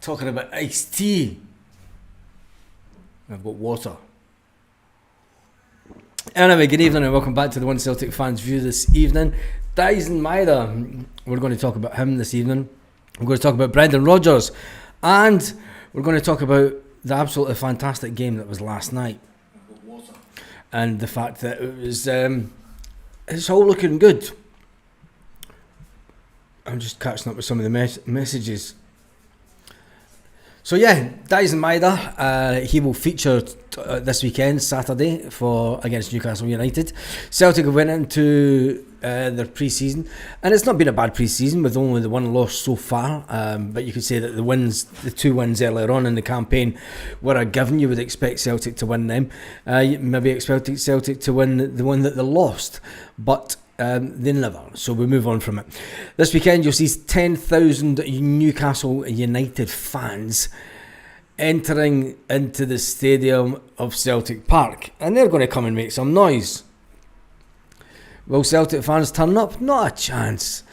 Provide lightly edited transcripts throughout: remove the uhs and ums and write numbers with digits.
Talking about iced tea. I've got water. Anyway, good evening and welcome back to the One Celtic Fans View this evening. Daizen Maeda, we're going to talk about him this evening. We're going to talk about Brendan Rodgers, and we're going to talk about the absolutely fantastic game that was last night, and the fact that it was it's all looking good. I'm just catching up with some of the messages. So yeah, Daizen Maeda, he will feature this weekend, Saturday, against Newcastle United. Celtic have went into their pre-season, and it's not been a bad pre-season with only the one loss so far. But you could say that the two wins earlier on in the campaign were a given. You would expect Celtic to win them. You maybe expect Celtic to win the one that they lost, but they never. So we move on from it. This weekend you'll see 10,000 Newcastle United fans entering into the stadium of Celtic Park, and they're going to come and make some noise. Will Celtic fans turn up? Not a chance.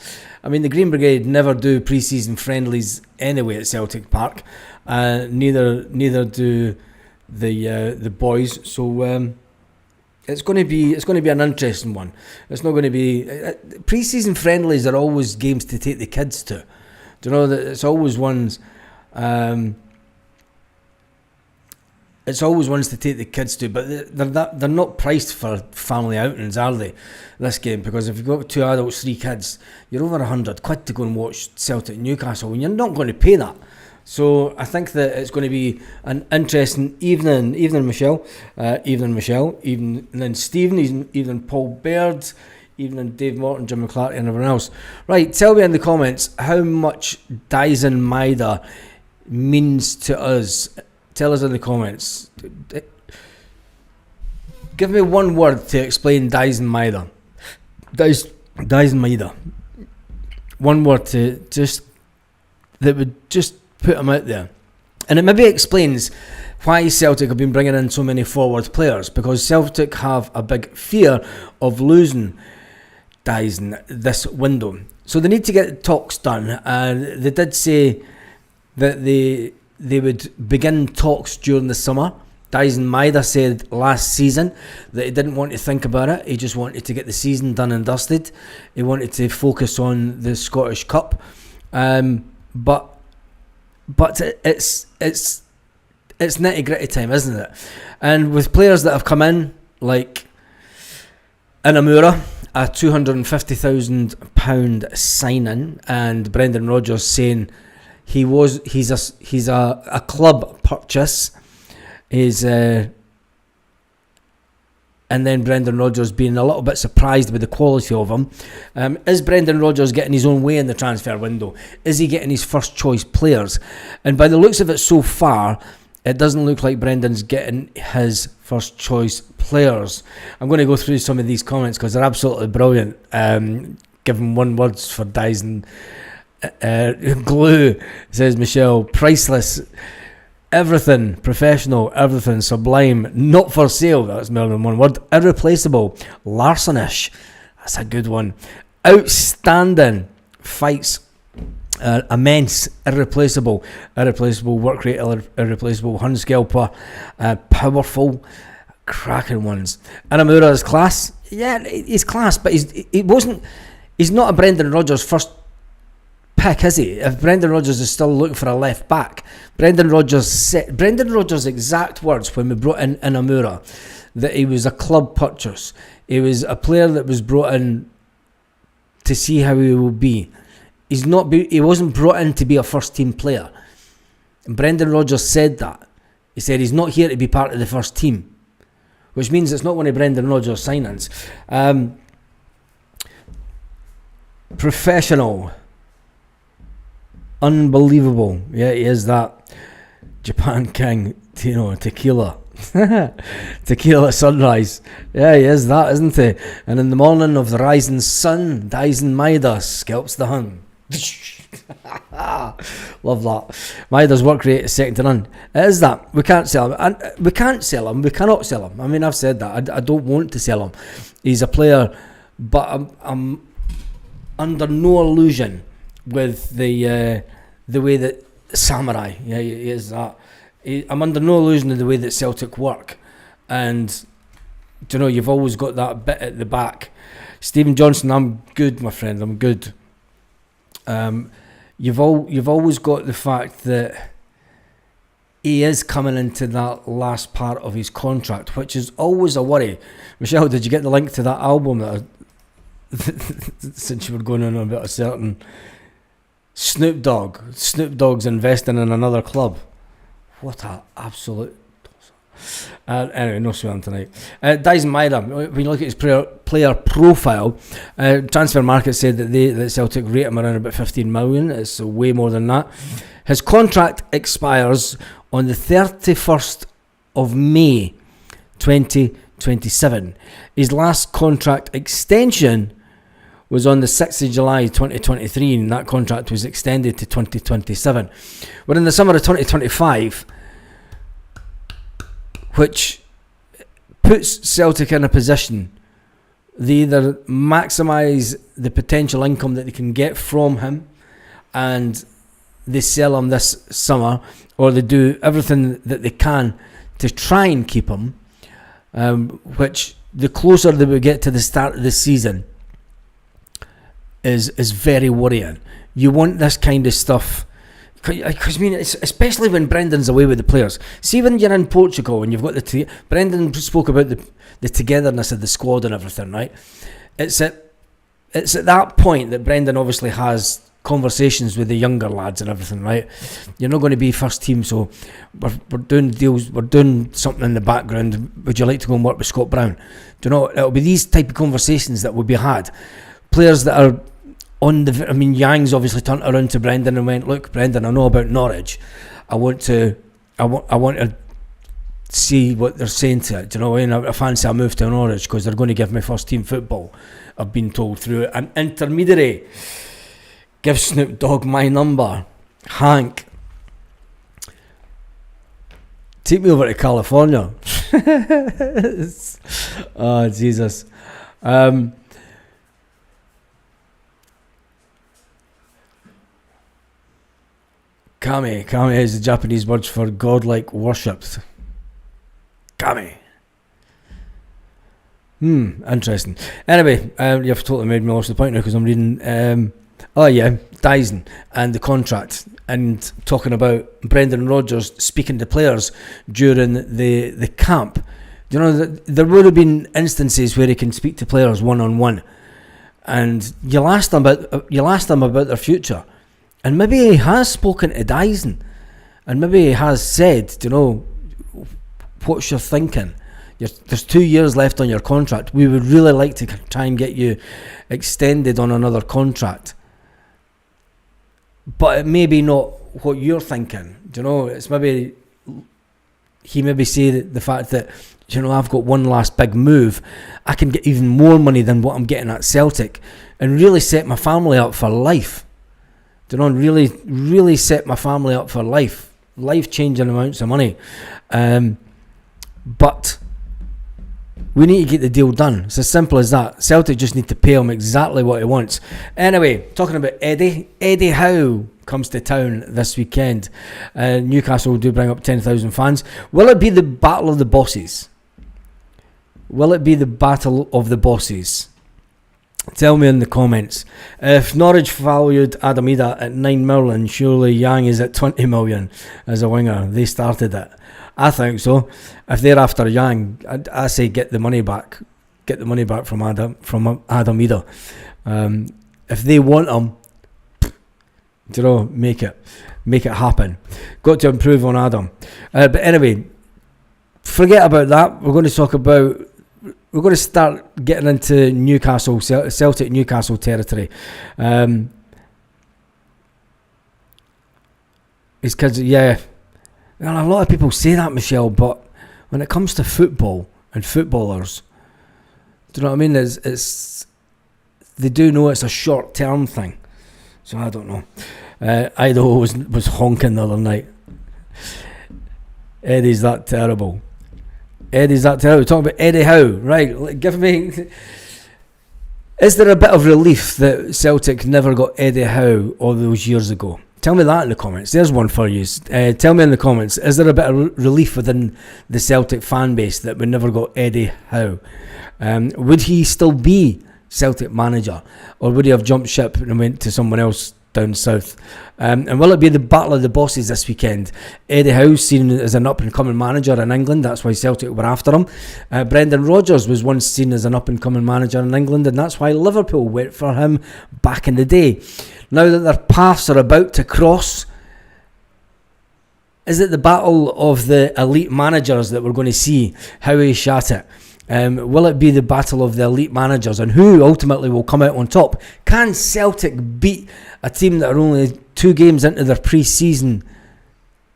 I mean, the Green Brigade never do pre-season friendlies anyway at Celtic Park. Neither do the boys. So it's going to be an interesting one. It's not going to be pre-season friendlies are always games to take the kids to. Do you know that it's always ones? It's always ones to take the kids to, but they're not priced for family outings, are they? This game, because if you've got 2 adults, 3 kids, you're over £100 to go and watch Celtic Newcastle, and you're not going to pay that. So I think that it's going to be an interesting evening. Evening, Michelle. Evening, Stephen. Evening, Paul Baird. Evening, Dave Morton, Jim McClarty, and everyone else. Right, tell me in the comments how much Daizen Maeda means to us. Tell us in the comments. Give me one word to explain Daizen Maeda. Daizen Maeda. One word that would just put him out there. And it maybe explains why Celtic have been bringing in so many forward players, because Celtic have a big fear of losing Daizen this window. So they need to get talks done. And they did say that they would begin talks during the summer. Daizen Maeda said last season that he didn't want to think about it. He just wanted to get the season done and dusted. He wanted to focus on the Scottish Cup. But it's nitty gritty time, isn't it? And with players that have come in like Inamura, a £250,000 signing, and Brendan Rodgers saying he's a club purchase, and then Brendan Rodgers being a little bit surprised with the quality of him. Is Brendan Rodgers getting his own way in the transfer window? Is he getting his first choice players? And by the looks of it so far, it doesn't look like Brendan's getting his first choice players. I'm going to go through some of these comments because they're absolutely brilliant. Giving one words for Daizen. Glue, says Michelle. Priceless. Everything professional, everything sublime, not for sale. That's more than one word. Irreplaceable, larcenish. That's a good one. Outstanding, fights, immense, irreplaceable work rate, irreplaceable, Hunskelper, powerful, cracking ones. Inamura's class. Yeah, he's class, but he's not a Brendan Rodgers first pick, is he? If Brendan Rodgers is still looking for a left back, Brendan Rodgers' exact words when we brought in Inamura, that he was a club purchase. He was a player that was brought in to see how he will be. He wasn't brought in to be a first team player. And Brendan Rodgers said that. He said he's not here to be part of the first team, which means it's not one of Brendan Rodgers' signings. Professional. Unbelievable. Yeah, he is that. Japan King, tequila. Tequila sunrise. Yeah, he is that, isn't he? And in the morning of the rising sun, Daizen Maeda scalps the Hun. Love that. Maeda's work rate is second to none. It is that. We can't sell him. And we can't sell him. We cannot sell him. I mean, I've said that. I don't want to sell him. He's a player, but I'm under no illusion with the the way that Samurai, he is that. I'm under no illusion of the way that Celtic work, and you've always got that bit at the back. Stephen Johnson, I'm good, my friend. I'm good. You've always got the fact that he is coming into that last part of his contract, which is always a worry. Michelle, did you get the link to that album that since you were going on about a certain Snoop Dogg? Snoop Dogg's investing in another club. What a absolute... anyway, no swearing tonight. Daizen Maeda, when you look at his player profile, Transfer Market said that Celtic rate him around about 15 million. It's way more than that. His contract expires on the 31st of May 2027. His last contract extension was on the 6th of July 2023, and that contract was extended to 2027. We're in the summer of 2025, which puts Celtic in a position. They either maximise the potential income that they can get from him and they sell him this summer, or they do everything that they can to try and keep him, which the closer that we get to the start of the season is very worrying. You want this kind of stuff, because especially when Brendan's away with the players. See, when you're in Portugal and you've got Brendan spoke about the togetherness of the squad and everything, right? It's at that point that Brendan obviously has conversations with the younger lads and everything, right? You're not going to be first team, so we're doing deals, we're doing something in the background. Would you like to go and work with Scott Brown? It'll be these type of conversations that will be had. Players that are on Yang's obviously turned around to Brendan and went, look, Brendan, I know about Norwich. I want to see what they're saying to it. I fancy I move to Norwich because they're going to give me first team football. I've been told through an intermediary. Give Snoop Dogg my number. Hank, take me over to California. Oh, Jesus. Kami is the Japanese word for godlike worshipped. Kami. Interesting. Anyway, you've totally made me lost the point now because I'm reading Daizen and the contract, and talking about Brendan Rodgers speaking to players during the camp. There would have been instances where he can speak to players one-on-one, and you'll ask them about their future. And maybe he has spoken to Daizen, and maybe he has said, what's your thinking? There's 2 years left on your contract. We would really like to try and get you extended on another contract. But it may be not what you're thinking. It's maybe he maybe say the fact that, I've got one last big move. I can get even more money than what I'm getting at Celtic and really set my family up for life. Really, really set my family up for life-changing amounts of money. But we need to get the deal done. It's as simple as that. Celtic just need to pay him exactly what he wants. Anyway, talking about Eddie Howe comes to town this weekend. Newcastle do bring up 10,000 fans. Will it be the battle of the bosses? Tell me in the comments. If Norwich valued Adam Maeda at 9 million, surely Yang is at 20 million as a winger. They started it. I think so. If they're after Yang, I say get the money back. Get the money back from Adam Maeda. If they want him, make it happen. Got to improve on Adam. But anyway, forget about that. We're going to start getting into Newcastle, Celtic Newcastle territory. It's because, a lot of people say that, Michelle, but when it comes to football and footballers, do you know what I mean? They do know it's a short-term thing. So I don't know. Idaho was honking the other night. Eddie's that terrible. Talking about Eddie Howe, right? Give me. Is there a bit of relief that Celtic never got Eddie Howe all those years ago? Tell me that in the comments. There's one for you. Tell me in the comments, is there a bit of relief within the Celtic fan base that we never got Eddie Howe? Would he still be Celtic manager, or would he have jumped ship and went to someone else down south? And will it be the battle of the bosses this weekend? Eddie Howe seen as an up and coming manager in England, that's why Celtic were after him. Brendan Rodgers was once seen as an up and coming manager in England, and that's why Liverpool went for him back in the day. Now that their paths are about to cross, is it the battle of the elite managers that we're going to see? Howie Shattuck. Will it be the battle of the elite managers, and who ultimately will come out on top? Can Celtic beat a team that are only 2 games into their pre-season?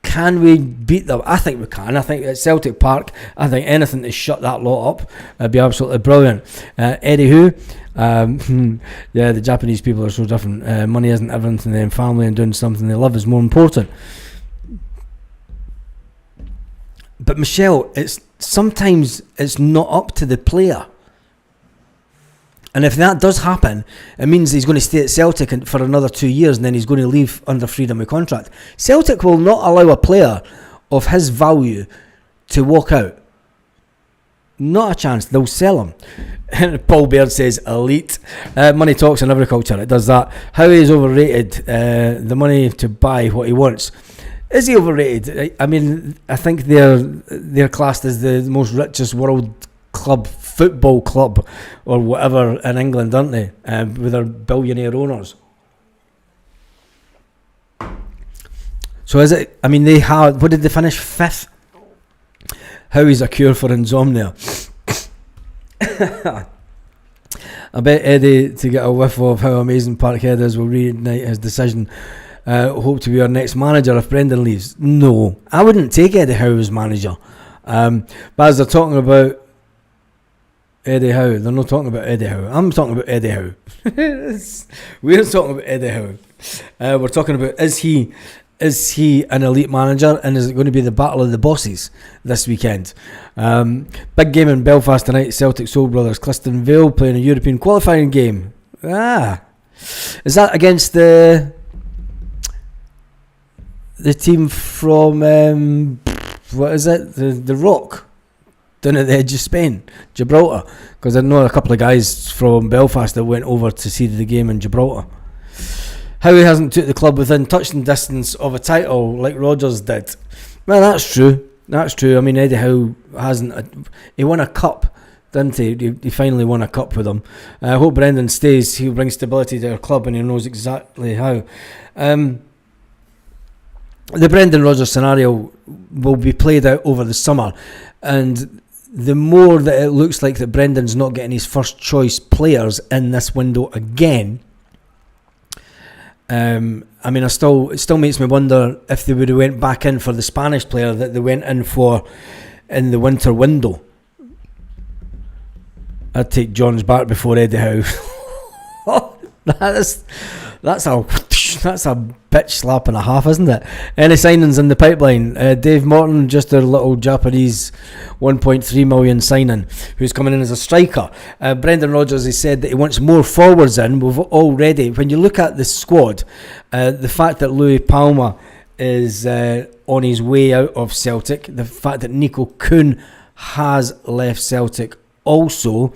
Can we beat them? I think we can. I think at Celtic Park, I think anything to shut that lot up would be absolutely brilliant. Eddie Howe, yeah, the Japanese people are so different. Money isn't everything to them. Family and doing something they love is more important. But Michelle, sometimes it's not up to the player. And if that does happen, it means he's going to stay at Celtic for another 2 years, and then he's going to leave under freedom of contract. Celtic will not allow a player of his value to walk out. Not a chance. They'll sell him. And Paul Baird says elite. Money talks in every culture. It does that. How he is overrated. The money to buy what he wants. Is he overrated? I mean, I think they're classed as the most richest world club, football club, or whatever in England, aren't they? With their billionaire owners. So is it? I mean, they had. What did they finish? 5th. How is a cure for insomnia? I bet Eddie, to get a whiff of how amazing Parkhead is, will reignite his decision. Hope to be our next manager if Brendan leaves. No, I wouldn't take Eddie Howe as manager. But as they're talking about Eddie Howe, they're not talking about Eddie Howe. I'm talking about Eddie Howe. We're talking about Eddie Howe. We're talking about is he an elite manager, and is it going to be the battle of the bosses this weekend? Big game in Belfast tonight. Celtic Soul Brothers, Clifton Vale playing a European qualifying game. Is that against the team from what is it? The Rock down at the edge of Spain, Gibraltar. Because I know a couple of guys from Belfast that went over to see the game in Gibraltar. Howie hasn't took the club within touching distance of a title like Rodgers did. Well, that's true. That's true. I mean, Eddie Howe hasn't. He won a cup, didn't he? He finally won a cup with them. I hope Brendan stays. He'll bring stability to our club, and he knows exactly how. The Brendan Rodgers scenario will be played out over the summer, and the more that it looks like that Brendan's not getting his first choice players in this window again, I mean, it still makes me wonder if they would have went back in for the Spanish player that they went in for in the winter window. I'd take Johns back before Eddie Howe. That's a bitch slap and a half, isn't it? Any signings in the pipeline? Dave Morton, just a little Japanese 1.3 million signing, who's coming in as a striker. Brendan Rodgers has said that he wants more forwards in. We've already, when you look at the squad, the fact that Louis Palma is on his way out of Celtic, the fact that Nico Kuhn has left Celtic also.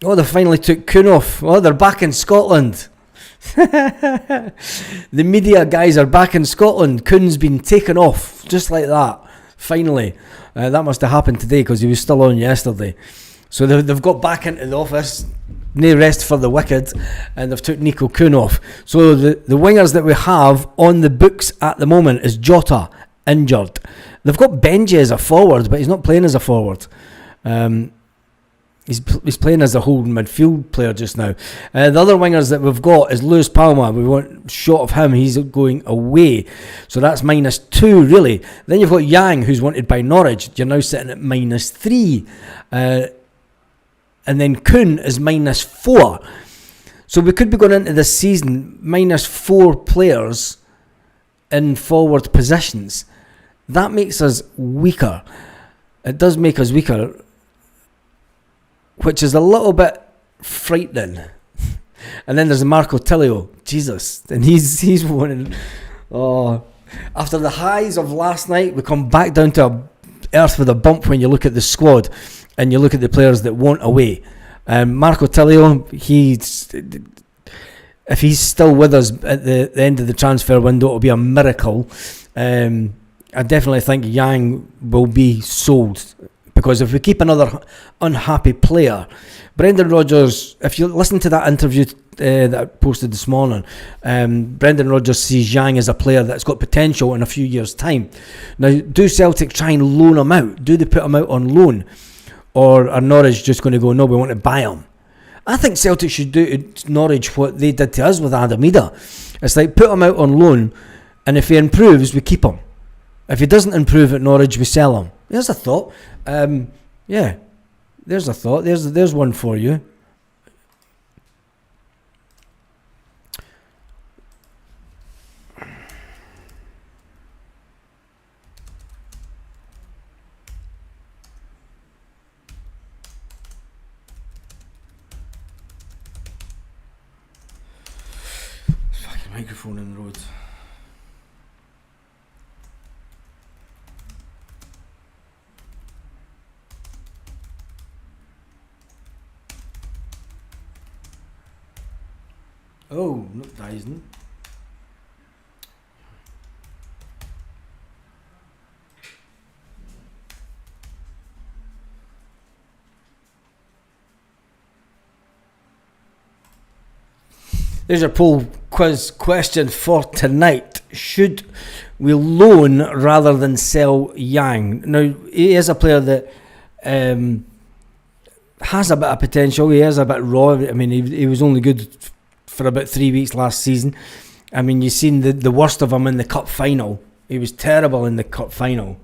They finally took Kuhn off. They're back in Scotland. The media guys are back in Scotland. Kuhn's been taken off, just like that. Finally. That must have happened today because he was still on yesterday. So they've got back into the office. No rest for the wicked. And they've took Nico Kuhn off. So the wingers that we have on the books at the moment is Jota, injured. They've got Benji as a forward, but he's not playing as a forward. He's playing as a holding midfield player just now. The other wingers that we've got is Lewis Palma. We want shot of him. He's going away. So that's -2, really. Then you've got Yang, who's wanted by Norwich. You're now sitting at -3. And then Kuhn is -4. So we could be going into this season -4 players in forward positions. That makes us weaker. It does make us weaker, which is a little bit frightening. And then there's Marco Tilio. Jesus. And he's one. Oh, after the highs of last night, we come back down to earth with a bump when you look at the squad and you look at the players that won't away. Marco Tilio, if he's still with us at the end of the transfer window, it'll be a miracle. I definitely think Yang will be sold, because if we keep another unhappy player, Brendan Rodgers, if you listen to that interview that I posted this morning, Brendan Rodgers sees Yang as a player that's got potential in a few years' time. Now, do Celtic try and loan him out? Do they put him out on loan? Or are Norwich just going to go, no, we want to buy him? I think Celtic should do to Norwich what they did to us with Daizen Maeda. It's like, put him out on loan, and if he improves, we keep him. If he doesn't improve at Norwich, we sell him. There's a thought. Yeah, there's a thought. There's one for you. Fucking microphone in the road. Oh, not Daizen. There's your poll quiz question for tonight. Should we loan rather than sell Yang? Now, he is a player that has a bit of potential. He is a bit raw. I mean, he was only good for about 3 weeks last season. I mean, you've seen the worst of him in the cup final. He was terrible in the cup final.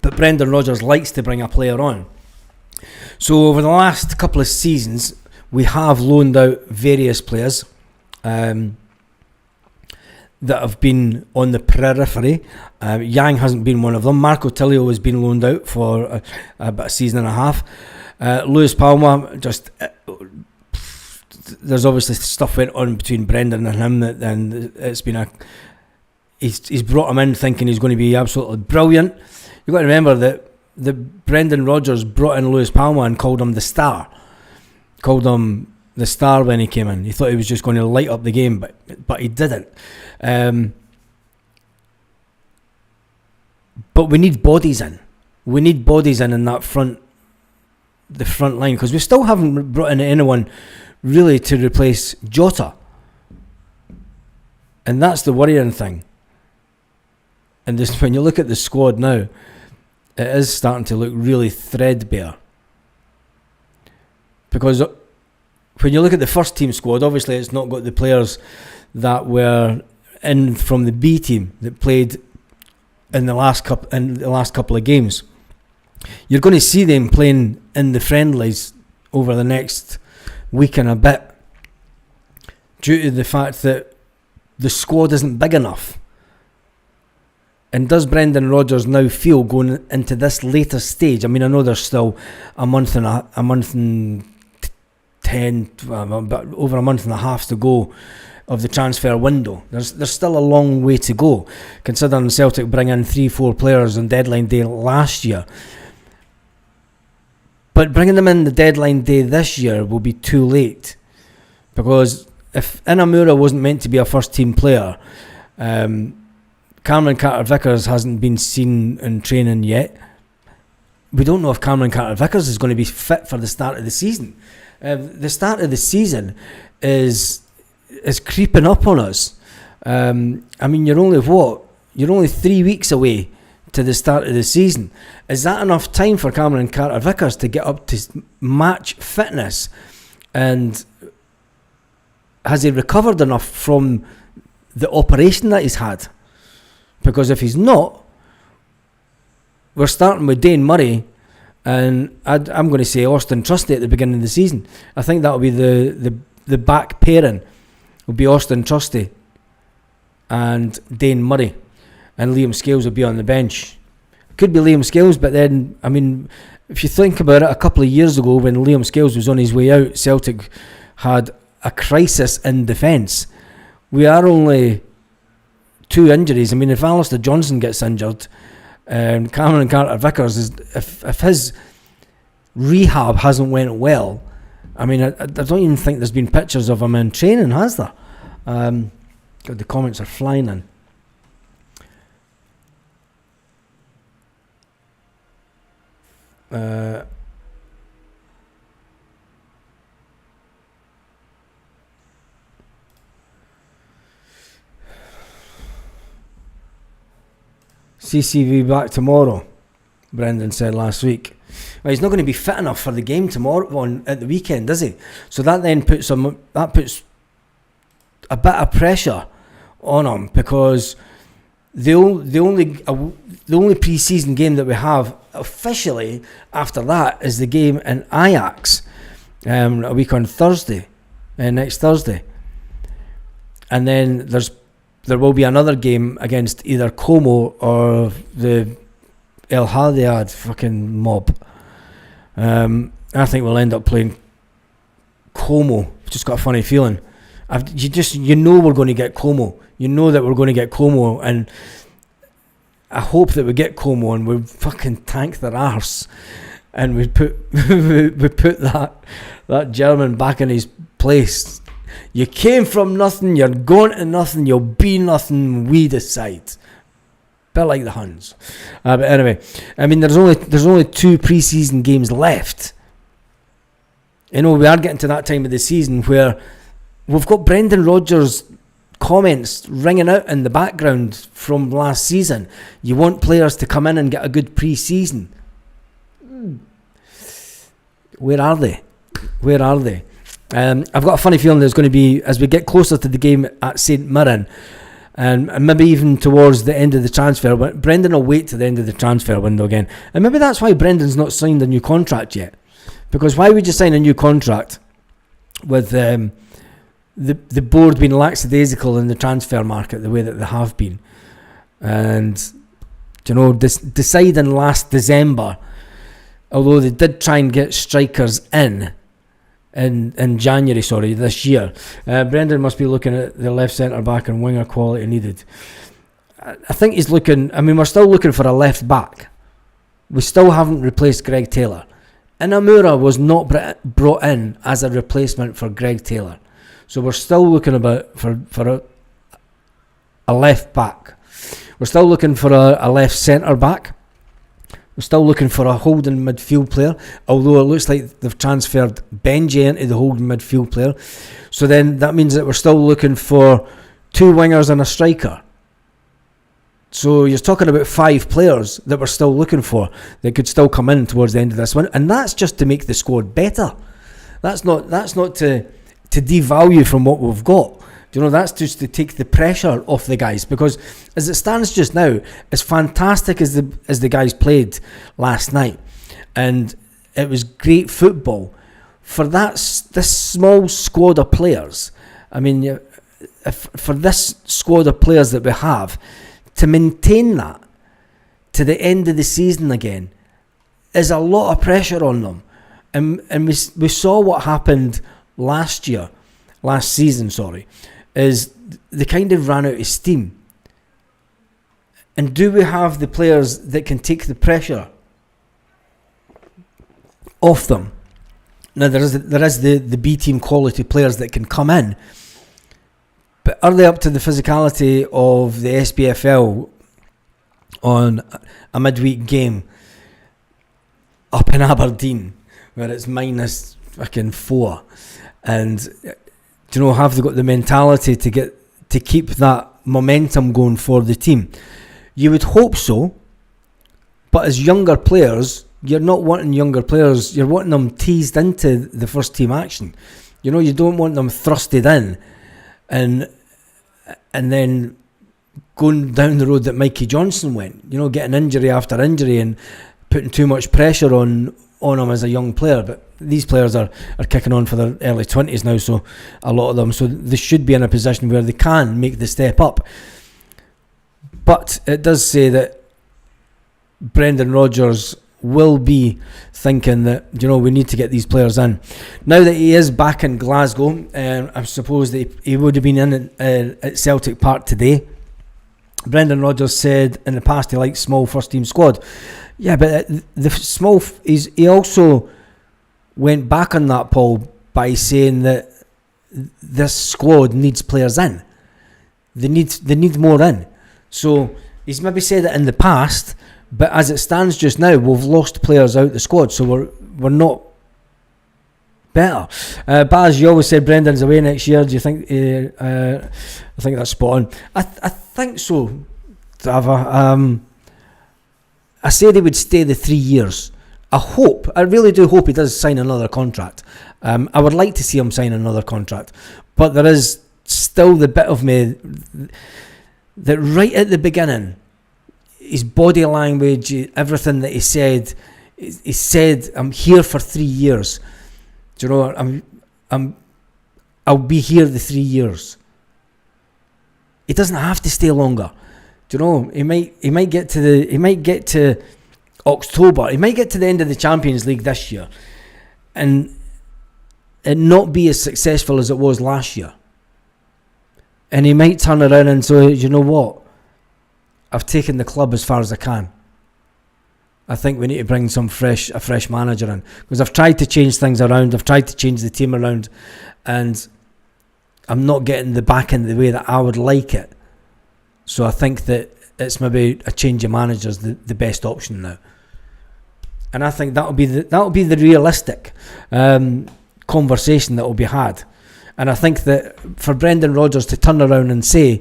But Brendan Rodgers likes to bring a player on. So over the last couple of seasons, we have loaned out various players that have been on the periphery. Yang hasn't been one of them. Marco Tilio has been loaned out for about a season and a half. Lewis Palma, just... there's obviously stuff went on between Brendan and him, and it's been he's brought him in thinking he's going to be absolutely brilliant. You've got to remember that Brendan Rodgers brought in Lewis Palma and called him the star. Called him the star when he came in. He thought he was just going to light up the game, but he didn't. But we need bodies in. We need bodies in that the front line, because we still haven't brought in anyone really to replace Jota, and that's the worrying thing. And this, when you look at the squad now, it is starting to look really threadbare, because when you look at the first team squad, obviously it's not got the players that were in from the B team that played in the last couple of games. You're going to see them playing in the friendlies over the next week and a bit, due to the fact that the squad isn't big enough. And does Brendan Rodgers now feel, going into this later stage? I mean, I know there's still a month and 10, but over a month and a half to go of the transfer window. There's still a long way to go, considering Celtic bring in 3-4 players on deadline day last year. But bringing them in the deadline day this year will be too late, because if Inamura wasn't meant to be a first team player, Cameron Carter-Vickers hasn't been seen in training yet. We don't know if Cameron Carter-Vickers is going to be fit for the start of the season. The start of the season is creeping up on us. I mean, you're only 3 weeks away to the start of the season. Is that enough time for Cameron Carter-Vickers to get up to match fitness? And has he recovered enough from the operation that he's had? Because if he's not, we're starting with Dane Murray, and I'm going to say Austin Trusty at the beginning of the season. I think that'll be the back pairing. Will be Austin Trusty and Dane Murray, and Liam Scales will be on the bench. Could be Liam Scales, but then, I mean, if you think about it, a couple of years ago when Liam Scales was on his way out, Celtic had a crisis in defence. We are only 2 injuries. I mean, if Alistair Johnson gets injured, Cameron Carter-Vickers, if his rehab hasn't went well, I mean, I don't even think there's been pictures of him in training, has there? God, the comments are flying in. CCV back tomorrow, Brendan said last week. Well, he's not going to be fit enough for the game tomorrow at the weekend, does he? So that then puts a bit of pressure on him, because the only pre-season game that we have officially after that is the game in Ajax a week on Thursday, next Thursday, and then there will be another game against either Como or the El Hadiad fucking mob. I think we'll end up playing Como. Just got a funny feeling. You know we're going to get Como. You know that we're going to get Como, and I hope that we get Como and we fucking tank their arse, and we put that German back in his place. You came from nothing, you're going to nothing, you'll be nothing, we decide. Bit like the Huns. But anyway, I mean, there's only 2 pre-season games left. You know, we are getting to that time of the season where we've got Brendan Rodgers' comments ringing out in the background from last season. You want players to come in and get a good pre-season. Where are they? I've got a funny feeling there's going to be, as we get closer to the game at St Mirren, and maybe even towards the end of the transfer, but Brendan will wait to the end of the transfer window again. And maybe that's why Brendan's not signed a new contract yet. Because why would you sign a new contract with the board being lackadaisical in the transfer market the way that they have been? And, you know, deciding last December, although they did try and get strikers in January, this year. Brendan must be looking at the left centre back and winger quality needed. I think he's looking. I mean, we're still looking for a left back. We still haven't replaced Greg Taylor. Inamura was not brought in as a replacement for Greg Taylor, so we're still looking for a left back. We're still looking for a left centre back. We're still looking for a holding midfield player, although it looks like they've transferred Benji into the holding midfield player. So then that means that we're still looking for 2 wingers and a striker. So you're talking about 5 players that we're still looking for that could still come in towards the end of this one, and that's just to make the squad better. That's not to devalue from what we've got. You know, that's just to take the pressure off the guys, because as it stands just now, as fantastic as the guys played last night, and it was great football for this small squad of players. I mean, for this squad of players that we have, to maintain that to the end of the season again is a lot of pressure on them, and we saw what happened last season, is they kind of ran out of steam. And do we have the players that can take the pressure off them? Now there is the B team quality players that can come in, but are they up to the physicality of the SPFL on a midweek game up in Aberdeen where it's minus fucking 4? And you know, have they got the mentality to keep that momentum going for the team? You would hope so, but as younger players, you're not wanting younger players. You're wanting them teased into the first team action. You know, you don't want them thrusted in and then going down the road that Mikey Johnson went. You know, getting injury after injury and putting too much pressure on him as a young player. But these players are kicking on for their early 20s now, so a lot of them, so they should be in a position where they can make the step up. But it does say that Brendan Rodgers will be thinking that, we need to get these players in. Now that he is back in Glasgow, I suppose that he would have been in at Celtic Park today. Brendan Rodgers said in the past he likes small first team squad. Yeah, but he also went back on that, Paul, by saying that this squad needs players in. They need more in. So he's maybe said it in the past, but as it stands just now, we've lost players out the squad, so we're not better. Baz, you always said Brendan's away next year. Do you think? I think that's spot on. I think so, Dava. I said he would stay the 3 years. I really do hope he does sign another contract. I would like to see him sign another contract, but there is still the bit of me that right at the beginning, his body language, everything that he said, I'm here for 3 years. Do you know, I'll be here the 3 years. He doesn't have to stay longer. Do you know, he might get to October, he might get to the end of the Champions League this year and it not be as successful as it was last year. And he might turn around and say, you know what, I've taken the club as far as I can. I think we need to bring a fresh manager in, because I've tried to change things around, I've tried to change the team around, and I'm not getting the back in the way that I would like it. So I think that it's maybe a change of managers the best option now. And I think that'll be the realistic conversation that will be had. And I think that for Brendan Rodgers to turn around and say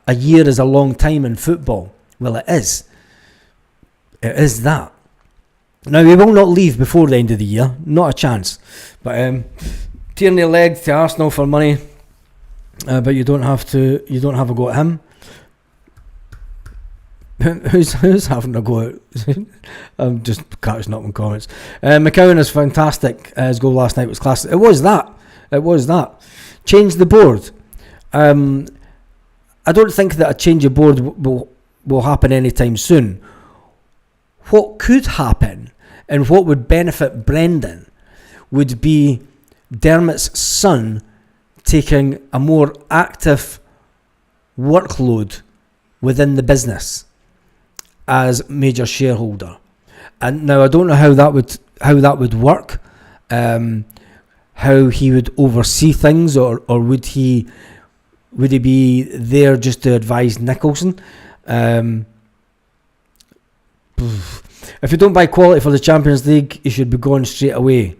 a year is a long time in football, well, it is. It is that. Now, he will not leave before the end of the year, not a chance. But Tierney legged to Arsenal for money, but you don't have a go at him. Who's having a go at? I'm just catching up on comments. McCowan is fantastic. His goal last night was class. It was that. Change the board. I don't think that a change of board will happen anytime soon. What could happen and what would benefit Brendan would be Dermot's son taking a more active workload within the business as major shareholder. And now I don't know how that would work, how he would oversee things, or would he be there just to advise Nicholson? If you don't buy quality for the Champions League, you should be going straight away.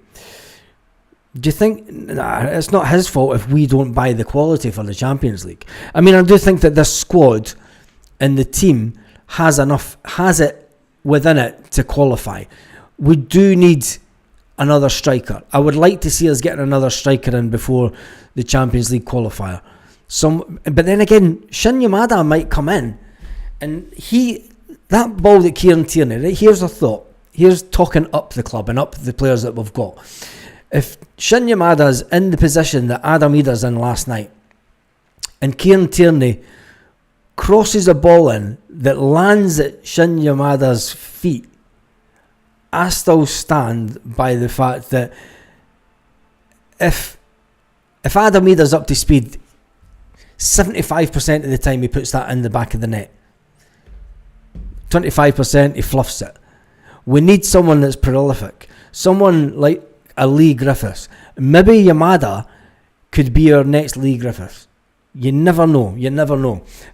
Do you think? Nah, it's not his fault if we don't buy the quality for the Champions League. I mean, I do think that this squad and the team has it within it to qualify. We do need another striker. I would like to see us getting another striker in before the Champions League qualifier. But then again, Daizen Maeda might come in, and that ball that Kieran Tierney, right, here's a thought. Here's talking up the club and up the players that we've got. If Daizen Maeda's in the position that Adam Ida's in last night, and Kieran Tierney crosses a ball in that lands at Daizen Maeda's feet, I still stand by the fact that if Adam Ida's up to speed, 75% of the time he puts that in the back of the net. 25% he fluffs it. We need someone that's prolific. Someone like a Lee Griffiths. Maybe Yamada could be our next Lee Griffiths. You never know.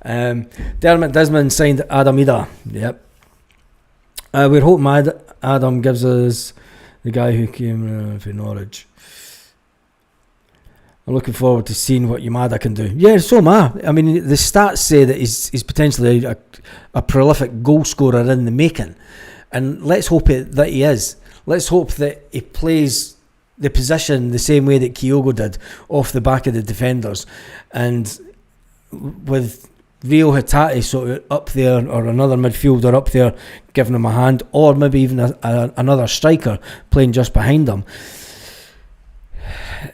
Dermot Desmond signed Adam Ida. Yep. We're hoping Adam gives us the guy who came from Norwich. I'm looking forward to seeing what Yamada can do. Yeah, so am I. I mean, the stats say that he's potentially a prolific goal scorer in the making. And let's hope that he is. Let's hope that he plays the position the same way that Kyogo did, off the back of the defenders. And with Rio Hatate sort of up there, or another midfielder up there giving him a hand, or maybe even another striker playing just behind him.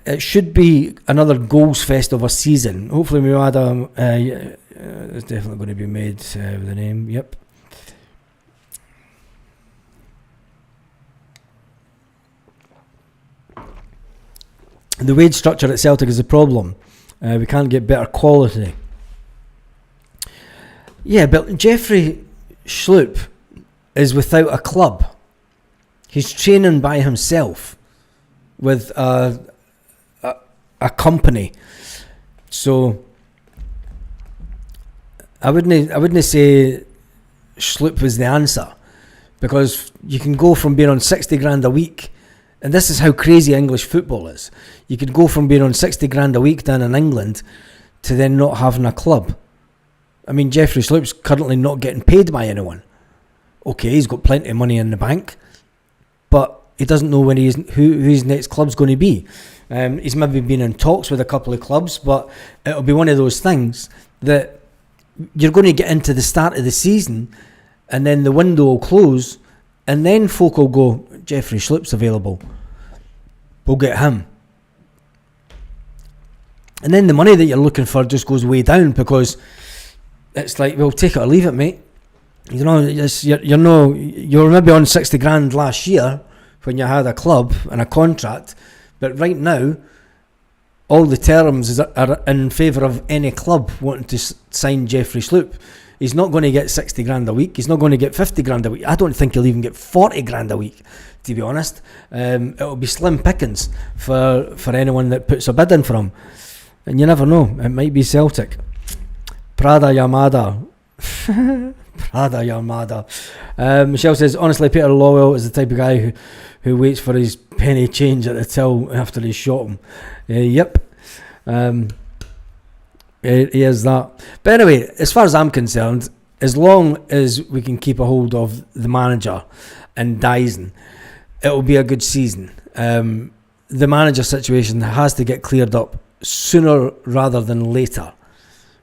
It should be another goals fest of a season. Hopefully Muada is definitely going to be made with the name. Yep. The wage structure at Celtic is a problem. We can't get better quality. Yeah, but Jeffrey Schlupp is without a club. He's training by himself with a company. So I wouldn't say Schlupp was the answer, because you can go from being on 60 grand a week, and this is how crazy English football is. You could go from being on 60 grand a week down in England to then not having a club. I mean, Jeffrey Schlupp's currently not getting paid by anyone. Okay, he's got plenty of money in the bank, but he doesn't know when who his next club's going to be. He's maybe been in talks with a couple of clubs, but it'll be one of those things that you're going to get into the start of the season, and then the window will close, and then folk will go, Jeffrey Schlupp's available, we'll get him. And then the money that you're looking for just goes way down, because it's like, well, take it or leave it, mate. You know, you're maybe on 60 grand last year when you had a club and a contract, but right now all the terms are in favour of any club wanting to sign Jeffrey Schlupp. He's not going to get 60 grand a week. He's not going to get 50 grand a week. I don't think he'll even get 40 grand a week, to be honest. It'll be slim pickings for anyone that puts a bid in for him. And you never know, it might be Celtic. Prada Yamada. Prada Yamada. Michelle says, honestly, Peter Lawwell is the type of guy who waits for his penny change at the till after he's shot him. Yep. He is that. But anyway, as far as I'm concerned, as long as we can keep a hold of the manager and Daizen, it'll be a good season. The manager situation has to get cleared up sooner rather than later,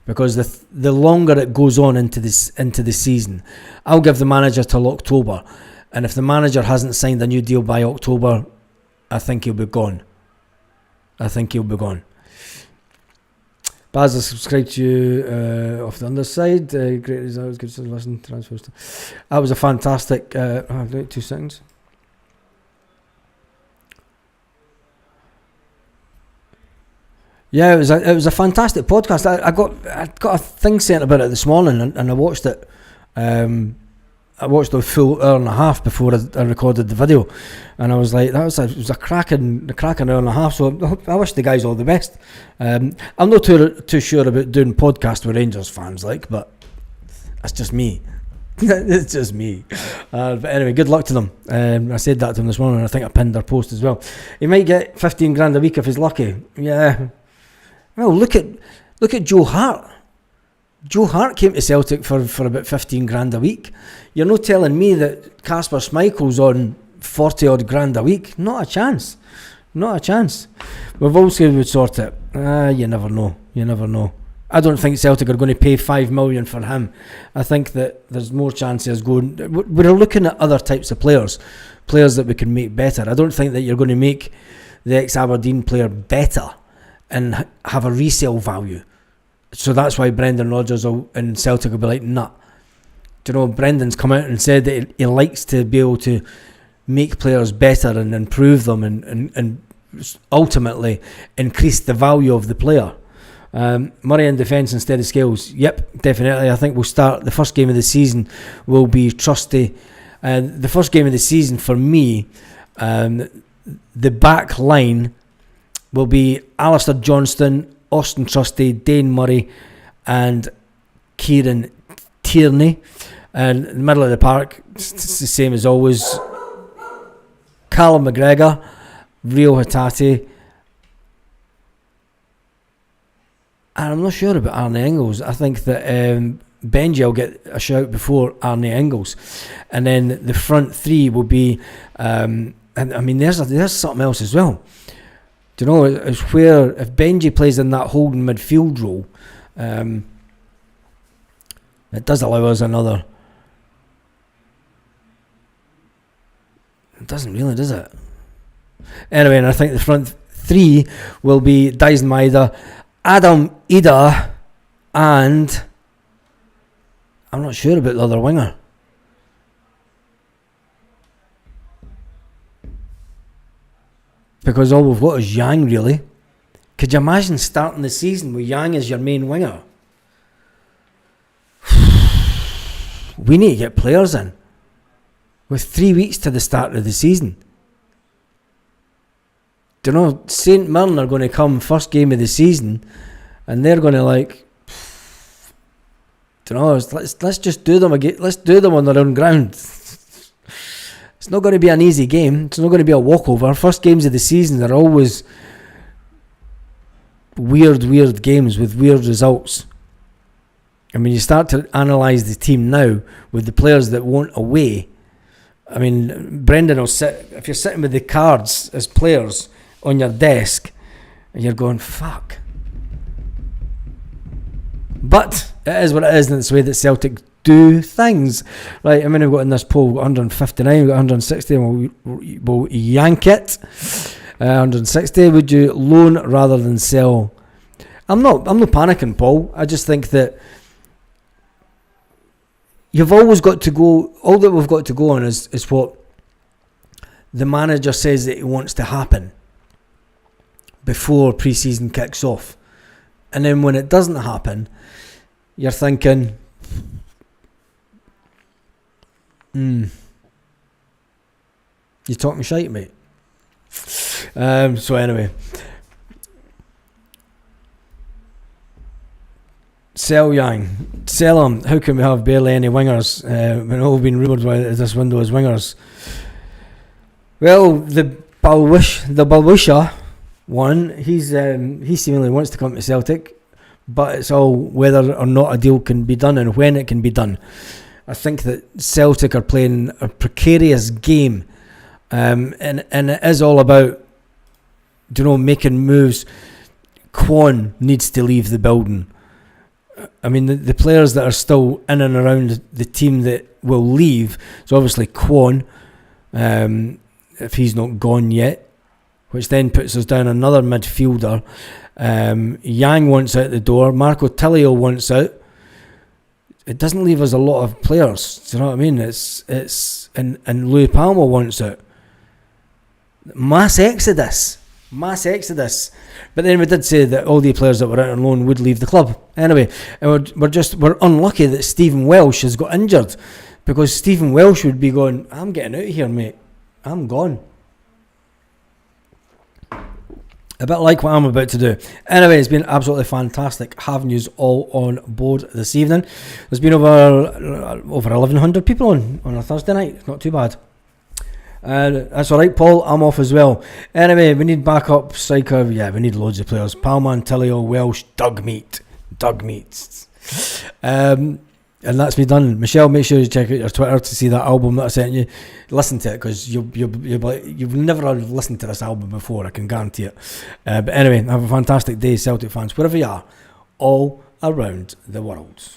because the longer it goes on into the season, I'll give the manager till October, and if the manager hasn't signed a new deal by October, I think he'll be gone. Baz, I subscribed to you off the underside. Great results, good to listen. Transfers. That was a fantastic. 2 seconds. Yeah, it was a fantastic podcast. I got a thing sent about it this morning, and I watched it. I watched a full hour and a half before I recorded the video, and I was like, it was a cracking hour and a half. So I wish the guys all the best. I'm not too sure about doing podcast with Rangers fans, but that's just me. It's just me. But anyway, good luck to them. I said that to him this morning, and I think I pinned their post as well. He might get 15 grand a week if he's lucky. Yeah. Well, look at Joe Hart. Joe Hart came to Celtic for about 15 grand a week. You're not telling me that Kasper Schmeichel's on 40 odd grand a week. Not a chance. We've also would sort it. You never know. I don't think Celtic are going to pay 5 million for him. I think that there's more chances going. We're looking at other types of players that we can make better. I don't think that you're going to make the ex-Aberdeen player better and have a resale value. So that's why Brendan Rodgers and Celtic will be like, nah. Do you know, Brendan's come out and said that he likes to be able to make players better and improve them and ultimately increase the value of the player. Murray in defence instead of Scales. Yep, definitely. I think we'll start. The first game of the season will be Trusty. The first game of the season for me, the back line will be Alistair Johnston, Austin Trusty, Dane Murray and Kieran Tierney. And in the middle of the park, it's the same as always. Callum McGregor, Rio Hatate, and I'm not sure about Arne Engels. I think that Benji will get a shout before Arne Engels. And then the front three will be and I mean there's something else as well. Do you know, it's where if Benji plays in that holding midfield role, it does allow us another. It doesn't really, does it? Anyway, and I think the front three will be Daizen Maeda, Adam Ida, and I'm not sure about the other winger. Because all we've got is Yang, really. Could you imagine starting the season with Yang as your main winger? We need to get players in. With 3 weeks to the start of the season. Do you know, St Mirren are going to come first game of the season and they're going to like, do you know, let's just do them again. Let's do them on their own ground. It's not going to be an easy game. It's not going to be a walkover. First games of the season are always weird games with weird results. And when you start to analyse the team now with the players that won't away, I mean, Brendan will sit, if you're sitting with the cards as players on your desk and you're going, fuck. But it is what it is, and it's the way that Celtic do things. Right, I mean, we've got in this poll, we've got 159, we've got 160, and we'll yank it. 160, would you loan rather than sell? I'm not panicking, Paul. I just think that you've always got to go, all that we've got to go on is what the manager says that he wants to happen before pre-season kicks off. And then when it doesn't happen, you're thinking, you talking shite, mate. So anyway, sell Yang, sell him. How can we have barely any wingers when all been rumoured about this window as wingers? Well, the Balwisha one, he seemingly wants to come to Celtic, but it's all whether or not a deal can be done and when it can be done. I think that Celtic are playing a precarious game, and it is all about, making moves. Kwon needs to leave the building. I mean, the players that are still in and around the team that will leave, so obviously Kwon, if he's not gone yet, which then puts us down another midfielder. Yang wants out the door. Marco Tilio wants out. It doesn't leave us a lot of players. Do you know what I mean? And Louis Palmer wants out. Mass exodus. But then we did say that all the players that were out on loan would leave the club. Anyway, and we're unlucky that Stephen Welsh has got injured, because Stephen Welsh would be going, I'm getting out of here, mate. I'm gone. A bit like what I'm about to do. Anyway, it's been absolutely fantastic having you all on board this evening. There's been over 1,100 people on a Thursday night. Not too bad. That's alright, Paul. I'm off as well. Anyway, we need backup striker. Yeah, we need loads of players. Palman, Tilio, Welsh, Doug Meat. And that's me done. Michelle, make sure you check out your Twitter to see that album that I sent you. Listen to it, because you've never have listened to this album before, I can guarantee it. But anyway, have a fantastic day, Celtic fans, wherever you are, all around the world.